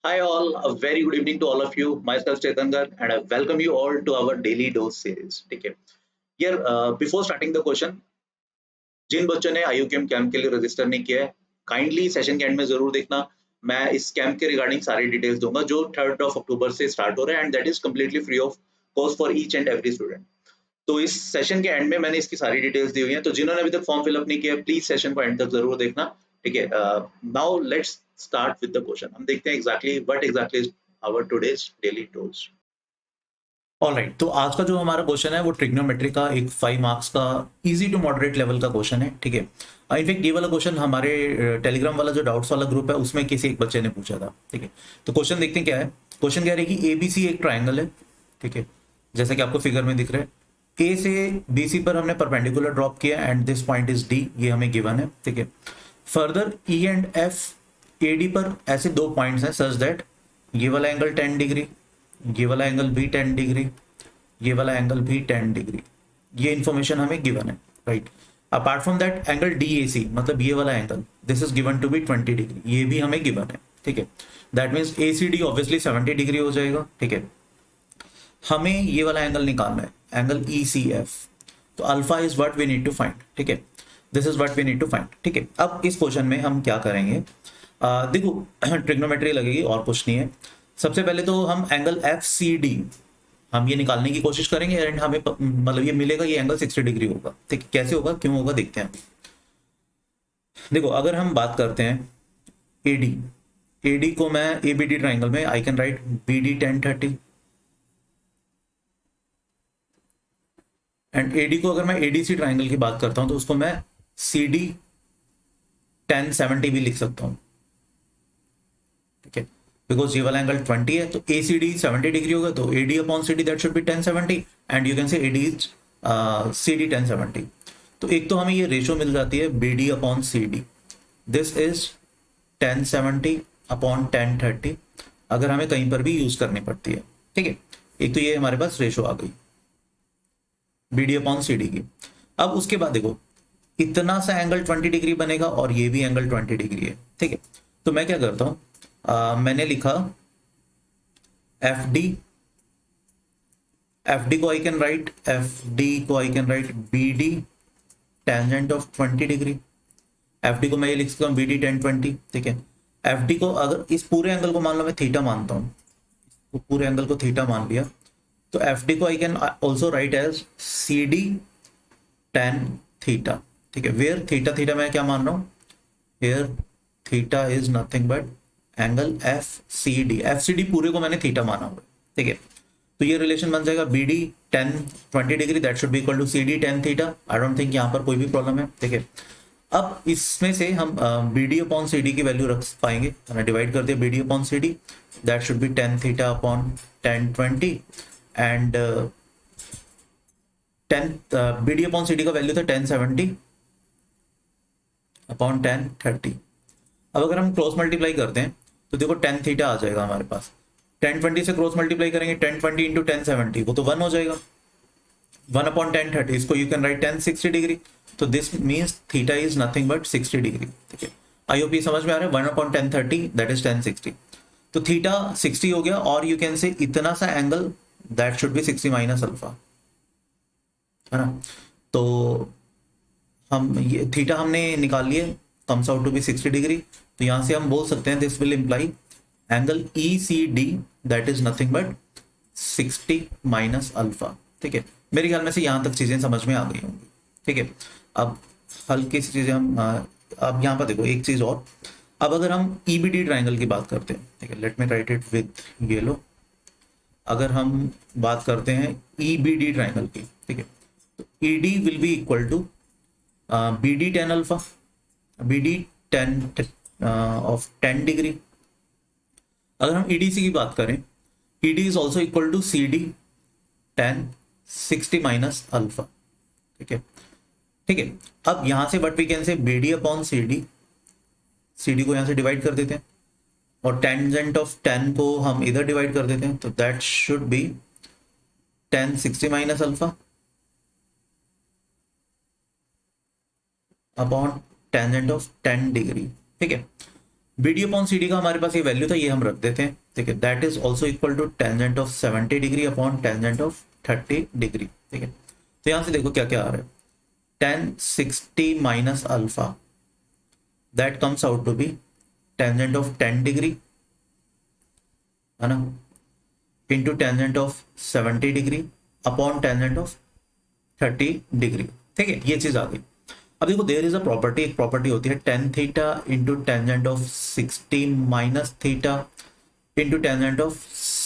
Hi all, a very good evening to all of you. Myself Chetan Garg and I welcome you all to our daily dose series. ठीक है. Here, before starting the question, जिन बच्चों ने IUCAM camp के लिए register नहीं किया है, kindly session के एंड में जरूर देखना. मैं इस कैंप के रिगार्डिंग सारी डिटेल्स दूंगा जो 3rd ऑफ अक्टूबर से स्टार्ट हो रहा है and that is completely free of cost for each and every student. तो इस सेशन के एंड में मैंने इसकी सारी डिटेल्स दी हुई हैं, तो जिन्होंने अभी तक फॉर्म फिलअप नहीं किया प्लीज सेशन को एंड तक जरूर देखना. ठीक है. Now let's start with the question. हम देखते हैं exactly what exactly is our today's daily dose. Alright, तो आज का जो हमारा क्वेश्चन है वो ट्रिग्नोमेट्री का एक 5 मार्क्स का इजी टू मॉडरेट लेवल का क्वेश्चन है. ठीक है. इनफैक्ट ये वाला क्वेश्चन हमारे टेलीग्राम वाला जो डाउट्स वाला ग्रुप है उसमें किसी एक बच्चे ने पूछा था. ठीक है. तो क्वेश्चन देखते हैं क्या है. क्वेश्चन कह रहे हैं कि एबीसी एक ट्राइंगल है. ठीक है. जैसे कि आपको फिगर में दिख रहा है, ए से बीसी पर हमने परपेंडिकुलर ड्रॉप किया and this point is D, ये हमें गिवन है. ठीक है. Further E and F AD पर ऐसे दो पॉइंट्स हैं सच दैट ये वाला एंगल 10 डिग्री, ये वाला एंगल भी 10 डिग्री, ये वाला एंगल भी 10 डिग्री. ये इंफॉर्मेशन हमें गिवन है. Right. Apart from that angle DAC मतलब ये वाला angle this is given to be 20 degree, ये भी हमें गिवन है. ठीक है. That means ACD obviously 70 degree हो जाएगा. ठीक है. हमें ये वाला एंगल निकालना है, एंगल ईसीएफ. तो alpha is what we need to find. ठीक है. This is what we need to find. ठीक है. अब इस क्वेश्चन में हम क्या करेंगे, देखो ट्रिग्नोमेट्री लगेगी और कुछ नहीं है. सबसे पहले तो हम एंगल एफ सी डी हम ये निकालने की कोशिश करेंगे एंड हमें मतलब ये मिलेगा ये एंगल 60 डिग्री होगा. ठीक है. कैसे होगा, क्यों होगा, देखते हैं. देखो अगर हम बात करते हैं एडी, एडी को मैं एबीडी ट्राइंगल में I can write BD 1030 and AD को अगर मैं एडीसी ट्राइंगल की बात करता हूं तो उसको मैं सी डी 1070 भी लिख सकता हूं. ठीक है. बिकॉज ये वाला एंगल 20 है तो ए सी डी 70 डिग्री होगा तो A D upon C D that should be 1070 and you can say A D is C D 1070. तो एक तो हमें ये रेशो मिल जाती है B D upon C D, this is 1070 upon 1030 अगर हमें कहीं पर भी यूज करनी पड़ती है. ठीक है. एक तो ये हमारे पास रेशो आ गई B D upon C D की. अब उसके बाद देखो इतना सा एंगल 20 डिग्री बनेगा और ये भी एंगल 20 डिग्री है. ठीक है. तो मैं क्या करता हूं, मैंने लिखा एफ डी, एफ डी को I can write, F D को I can write B D tangent of 20 degree. F D को मैं ये लिख सकता हूँ बी डी 1020. ठीक है. एफ डी को अगर इस पूरे एंगल को मान लो मैं थीटा मानता हूँ, तो पूरे एंगल को थीटा मान लिया तो एफ डी को I can also write as C D tan theta. ठीक है. वेयर थीटा, थीटा मैं क्या मान रहा हूँ here, theta is nothing but angle F C D. F C D पूरे को मैंने थीटा माना हुआ. ठीक है. तो ये रिलेशन बन जाएगा B D 1020 degree that should be equal to C D 10 theta. I don't think यहाँ पर कोई भी प्रॉब्लम है. ठीक है. अब इसमें से हम B D upon C D की वैल्यू रख पाएंगे. हमने डिवाइड कर दिया B D upon C D that should be 10 theta upon 1020 and 10 B D upon C D का वैल्यू था 1070 अपॉन 1030. अब अगर हम क्रॉस मल्टीप्लाई करते हैं तो देखो 10 थीटा आ जाएगा हमारे पास. 1020 से क्रॉस मल्टीप्लाई करेंगे 1020 इंटू 1070 वो तो 1 हो जाएगा. 1 अपॉन 1030 इसको यू कैन राइट 1060 डिग्री. तो this means theta is nothing but 60 degree. ठीक है. आई होप ये समझ में आ रहा है. 1 अपॉन 1030 दैट इज 1060. तो थीटा 60 हो गया और यू कैन से इतना सा angle that should be 60 minus alpha, है ना. तो हम ये थीटा हमने निकाल लिए, comes out to be 60 degree. तो यहां से हम बोल सकते हैं this will imply angle E C D that is nothing but 60 minus alpha. ठीक है. मेरे ख्याल में से यहां तक चीजें समझ में आ गई होंगी. ठीक है. अब हल्की सी चीजें हम अब यहाँ पर देखो एक चीज और. अब अगर हम ईबीडी ट्राइंगल की बात करते हैं, ठीक है, let me right it with yellow. अगर हम बात करते हैं ईबीडी ट्राइंगल की, ठीक है, तो ED will be equal to B D 10 alpha, B D 10 of 10 degree. अगर हम ईडीसी की बात करें, ED is also equal to C D 10 60 minus alpha. ठीक है. ठीक है. अब यहां से but we can say B D upon C D, C D को यहां से डिवाइड कर देते हैं और टेंजेंट ऑफ 10 को हम इधर डिवाइड कर देते हैं. तो that should be 10 60 minus alpha upon tangent of 10 degree. ठीक है. BD अपॉन CD का हमारे पास ये वैल्यू था, ये हम रख देते हैं, ठीक है। That is also equal to tangent of 70 degree upon tangent of 30 degree, ठीक है। तो यहाँ से देखो क्या क्या आ रहा है, tan 60 minus alpha, that comes out to be tangent of 10 degree, है ना, into tangent of 70 degree upon tangent of 30 degree, ठीक है। ये चीज आ गई। अब देखो देयर इज अ प्रॉपर्टी, एक प्रॉपर्टी होती है tan theta into tangent of 60 minus theta into tangent of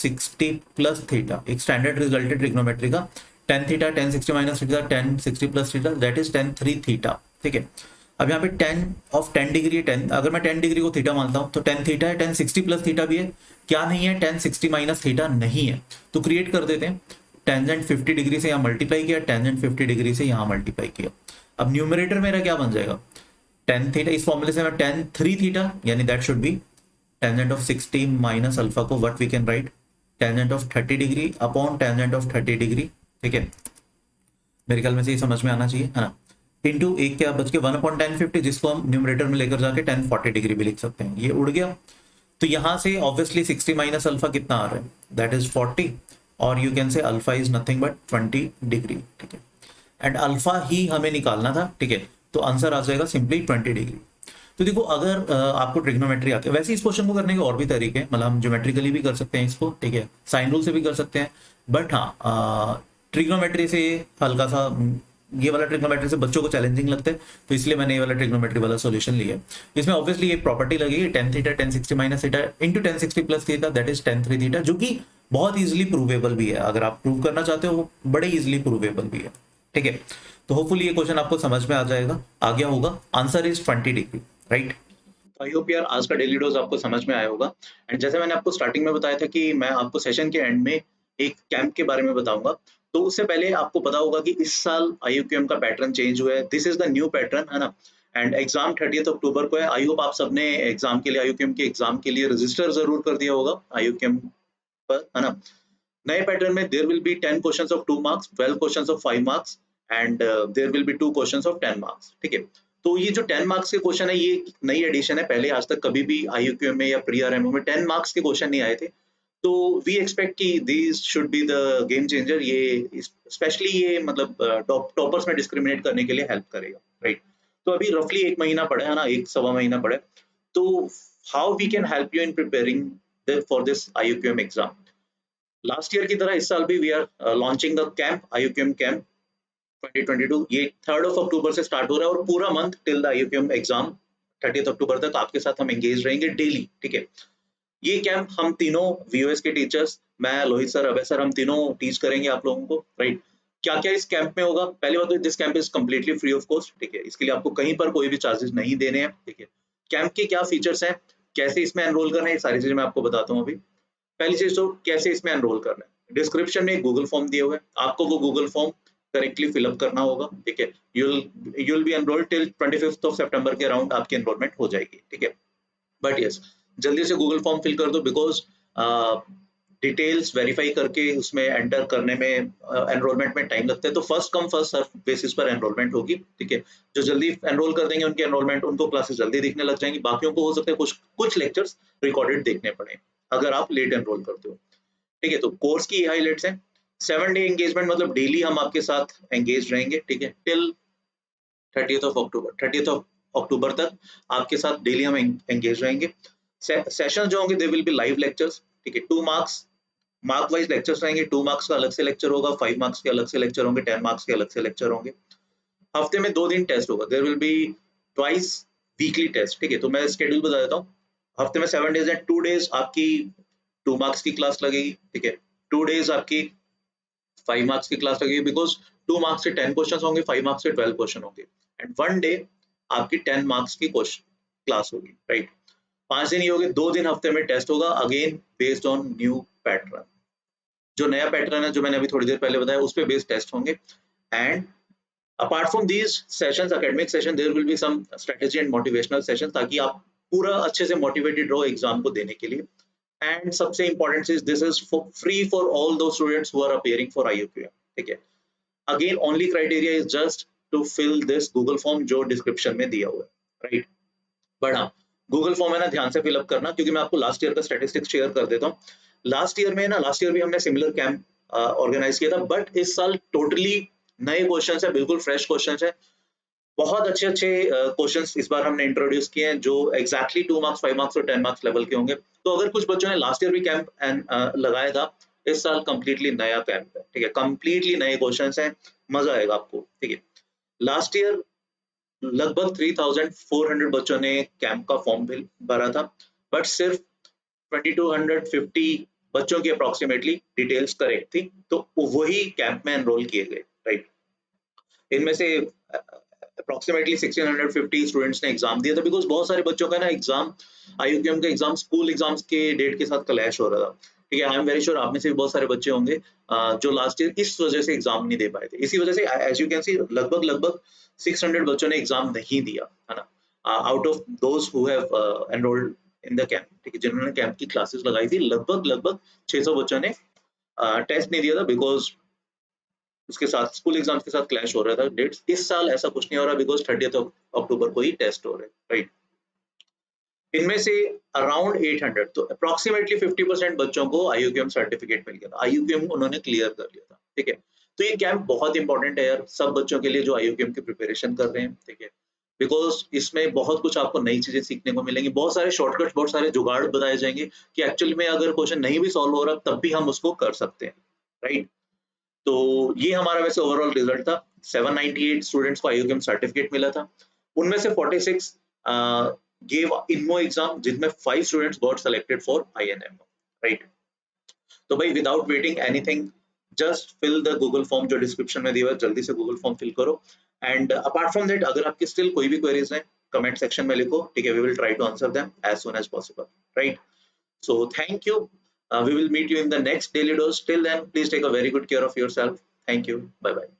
60 plus theta, एक स्टैंडर्ड रिजल्ट है ट्रिग्नोमेट्री का। tan theta tan 60 minus theta tan 60 plus theta, that is tan 3 theta, ठीक है। अब यहाँ पे tan ऑफ 10 डिग्री है, 10, अगर मैं 10 डिग्री को थीटा मानता हूँ तो tan थीटा है, tan 60 प्लस थीटा भी है, क्या नहीं है, tan 60 माइनस थीटा नहीं है। तो क्रिएट कर देते हैं, टेंजेंट 50 डिग्री से यहाँ मल्टीप्लाई किया, टेंजेंट 50 डिग्री से यहाँ मल्टीप्लाई किया। अब न्यूमरेटर मेरा क्या बन जाएगा, tan थीटा, इस फॉर्मूले से मैं tan 3 थीटा, यानी that should be tangent of 60 minus alpha को what we can write, tangent of 30 degree upon tangent of 30 degree, ठीक है। मेरे ख्याल में से ये समझ में आना चाहिए, है ना। इंटू एक क्या बच के 1 अपॉन tan 50, जिसको हम न्यूमरेटर में लेकर जाके tan 40 डिग्री भी लिख सकते हैं, ये उड़ गया। तो यहां से ऑब्वियसली 60 माइनस अल्फा कितना आ रहा है, दैट इज 40, और यू कैन से alpha is nothing but 20 degree, ठीक है। एंड अल्फा ही हमें निकालना था, ठीक है। तो आंसर आ जाएगा सिंपली 20 डिग्री। तो देखो अगर आपको ट्रिग्नोमेट्री आती है, वैसे इस क्वेश्चन को करने के और भी तरीके हैं, मतलब हम ज्योमेट्रिकली भी कर सकते हैं इसको, ठीक है, साइन रूल से भी कर सकते हैं, बट हाँ ट्रिग्नोमेट्री से हल्का सा ये वाला ट्रिग्नोमेट्री से बच्चों को चैलेंजिंग लगता है, तो इसलिए मैंने ये वाला ट्रिग्नोमेट्री वाला सॉल्यूशन लिया। इसमें ऑब्वियसली एक प्रॉपर्टी लगेगी, tan theta tan 60 minus theta into tan 60 plus theta, that is tan 3 theta, जो कि बहुत इजीली प्रूवेबल भी है, अगर आप प्रूव करना चाहते हो बड़े इजीली प्रूवेबल भी है, ठीक है। तो होपफुली ये क्वेश्चन आपको समझ में आ जाएगा, आ गया होगा। Answer is 20 degree, right. I hope यार आज का डेली डोज आपको समझ में आया होगा। एंड जैसे मैंने आपको स्टार्टिंग में बताया था कि मैं आपको सेशन के एंड में एक कैंप के बारे में बताऊंगा, तो उससे पहले आपको पता होगा कि इस साल IUQM का पैटर्न चेंज हुआ है, this is the new pattern, है ना। एंड एग्जाम 30 अक्टूबर को है। आई होप आप सबने एग्जाम के लिए IUQM के एग्जाम के लिए रजिस्टर जरूर कर दिया होगा IUQM पर, है ना। नए पैटर्न में there will be 10 questions of 2 marks, 12 questions of 5 marks and there will be 2 questions of 10 marks, ठीक है। तो ये जो 10 मार्क्स के क्वेश्चन है, ये नई एडिशन है, पहले आज तक कभी भी IUQM में या प्री RMO में 10 मार्क्स के क्वेश्चन नहीं आए थे। तो वी एक्सपेक्ट कि these should be the game changer, ये स्पेशली ये मतलब टॉपर्स में डिस्क्रिमिनेट करने के लिए हेल्प करेगा, राइट। तो अभी रफली एक महीना पड़ा है ना, एक सवा महीना पड़ा है। तो how we can help you in preparing for this IUQM exam. Last year की तरह इस साल भी we are launching the camp, IUQM camp 2022। ये 3rd ऑफ अक्टूबर से स्टार्ट हो रहा है और पूरा month till the IUQM exam 30th अक्टूबर तक आपके साथ हम एंगेज रहेंगे डेली, ठीक है। ये कैंप हम तीनों VOS के टीचर्स, मैं, लोहित सर, अभय सर, हम तीनों टीच करेंगे आप लोगों को, राइट। क्या क्या इस कैंप में होगा, पहली बात तो this camp is completely free of cost, ठीक है। इसके लिए आपको कहीं पर कोई भी चार्जेस नहीं देने हैं, ठीक है। कैंप के क्या फीचर्स हैं, कैसे इसमें एनरोल करना है, ये सारी चीजें मैं आपको बताता हूँ अभी। पहली चीज तो कैसे इसमें एनरोल करना है, डिस्क्रिप्शन में एक गूगल फॉर्म दिए हुए हैं, आपको वो गूगल फॉर्म करेक्टली फिलअप करना होगा, ठीक है। You'll be enrolled till 25th of September के अराउंड आपकी एनरोलमेंट हो जाएगी, ठीक है। बट यस, जल्दी से गूगल फॉर्म फिल कर दो, बिकॉज डिटेल्स वेरीफाई करके उसमें एंटर करने में एनरोलमेंट में टाइम लगता है। तो first come first serve basis पर एनरोलमेंट होगी, ठीक है। जो जल्दी एनरोल कर देंगे उनके एनरोलमेंट, उनको क्लासेस जल्दी दिखने लग जाएंगी, बाकियों को हो सकता है कुछ कुछ लेक्चर्स रिकॉर्डेड देखने पड़े अगर आप लेट एनरोल करते हो, ठीक है। तो कोर्स की हाइलाइट्स हैं, 7 डे एंगेजमेंट, मतलब डेली हम आपके साथ एंगेज रहेंगे, ठीक है, टिल 30th ऑफ अक्टूबर तक आपके साथ डेली हम एंगेज रहेंगे। सेशन जो होंगे they will be live lectures, ठीक है। 2 मार्क्स मार्क वाइज लेक्चर्स रहेंगे, 2 मार्क्स का अलग से लेक्चर होगा, 5 मार्क्स के अलग से लेक्चर होंगे, 10 मार्क्स के अलग से लेक्चर होंगे। हफ्ते में 2 दिन टेस्ट होगा, there will be twice weekly test, ठीक है। तो मैं स्केड्यूल बता देता हूँ, हफ्ते में 7 डेज है, 2 डेज आपकी 2 मार्क्स की क्लास लगेगी, ठीक है। 2 डेज आपकी 5 मार्क्स की क्लास लगेगी, बिकॉज 2 मार्क्स से 10 क्वेश्चन होंगे, 5 मार्क्स से 12 क्वेश्चन होंगे, एंड 1 डे आपकी 10 मार्क्स की क्लास होगी, राइट। 5 दिन ये हो गए, 2 दिन हफ्ते में टेस्ट होगा, again based on new pattern, जो नया पैटर्न है जो मैंने अभी थोड़ी देर पहले बताया उस पे बेस्ड टेस्ट होंगे। And apart from these sessions, academic session, there will be some strategy and motivational session, ताकि आप पूरा अच्छे से मोटिवेटेड रहो एग्जाम को देने के लिए। एंड सबसे इंपॉर्टेंट चीज, this is free for all those students who are appearing for IUQM, ठीक है। Again only criteria is just to fill this Google form जो डिस्क्रिप्शन में दिया हुआ है, राइट। बट हाँ, गूगल फॉर्म है ना ध्यान से फिलअप करना, क्योंकि मैं आपको लास्ट ईयर का स्टैटिस्टिक्स शेयर कर देता हूँ। लास्ट ईयर भी हमने सिमिलर कैंप ऑर्गेनाइज किया था, बट इस साल टोटली नए क्वेश्चंस है, बिल्कुल फ्रेश क्वेश्चंस है। बहुत अच्छे अच्छे क्वेश्चंस इस बार हमने इंट्रोड्यूस किए हैं, जो एग्जैक्टली 2 मार्क्स, 5 मार्क्स और 10 मार्क्स लेवल के होंगे। तो अगर कुछ बच्चों ने लास्ट ईयर भी कैंप लगाया था, इस साल कंप्लीटली नया कैंप है, ठीक है, कंप्लीटली नए क्वेश्चंस हैं, मजा आएगा आपको, ठीक है। लास्ट ईयर लगभग 3400 बच्चों ने कैंप का फॉर्म भरा था, बट सिर्फ 2250 बच्चों की अप्रोक्सीमेटली डिटेल्स करेक्ट थी, तो वही कैंप में एनरोल किए गए, राइट। इनमें से अप्रोक्सीमेटली 1650 स्टूडेंट्स ने एग्जाम दिया था, बिकॉज बहुत सारे बच्चों का ना एग्जाम, आईयूकेएम का एग्जाम स्कूल एग्जाम्स के डेट के साथ क्लैश हो रहा था, ठीक है। आई एम वेरी श्योर आप में से भी बहुत सारे बच्चे होंगे जो लास्ट ईयर इस वजह से एग्जाम नहीं दे पाए थे। इसी वजह से एज यू कैन सी लगभग लगभग 600 बच्चों ने एग्जाम नहीं दिया, है ना, out of those who have enrolled in the camp, ठीक है, जिन्होंने कैंप की क्लासेस लगाई थी, लगभग लगभग 600 बच्चों ने टेस्ट नहीं दिया था, बिकॉज उसके साथ स्कूल एग्जाम्स के साथ क्लैश हो रहा था डेट्स। इस साल ऐसा कुछ नहीं हो रहा, बिकॉज 30 अक्टूबर को ही टेस्ट हो रहे हैं, राइट। इनमें से अराउंड 800, तो अप्रोक्सीमेटली 50% बच्चों को आईयूकेएम सर्टिफिकेट मिल गया था, आईयूकेएम उन्होंने क्लियर कर लिया था, ठीक है। तो ये कैंप बहुत इंपॉर्टेंट है यार, सब बच्चों के लिए जो आईयूकेएम की प्रिपरेशन कर रहे हैं, ठीक है, बिकॉज इसमें बहुत कुछ आपको नई चीजें सीखने को मिलेंगी, बहुत सारे शॉर्टकट्स, बहुत सारे जुगाड़ बताए जाएंगे कि एक्चुअली में अगर क्वेश्चन नहीं भी सॉल्व हो रहा तब भी हम उसको कर सकते हैं, राइट। तो ये हमारा वैसे ओवरऑल रिजल्ट था। 798 स्टूडेंट्स को आईयूकेएम सर्टिफिकेट मिला था, उनमें से 46 gave INMO एग्जाम, जिसमें 5 students got selected for INMO, right. तो भाई without waiting anything, just fill the Google form जो डिस्क्रिप्शन में दिया हुआ है, जल्दी से गूगल फॉर्म फिल करो। एंड अपार्ट फ्रॉम दैट, अगर आपकी स्टिल कोई भी क्वेरीज हैं, कमेंट सेक्शन में लिखो, ठीक है, we will try to answer them as soon as possible, right. So thank you. We will meet you in the next daily dose. Till then, please take a very good care of yourself. Thank you. Bye bye.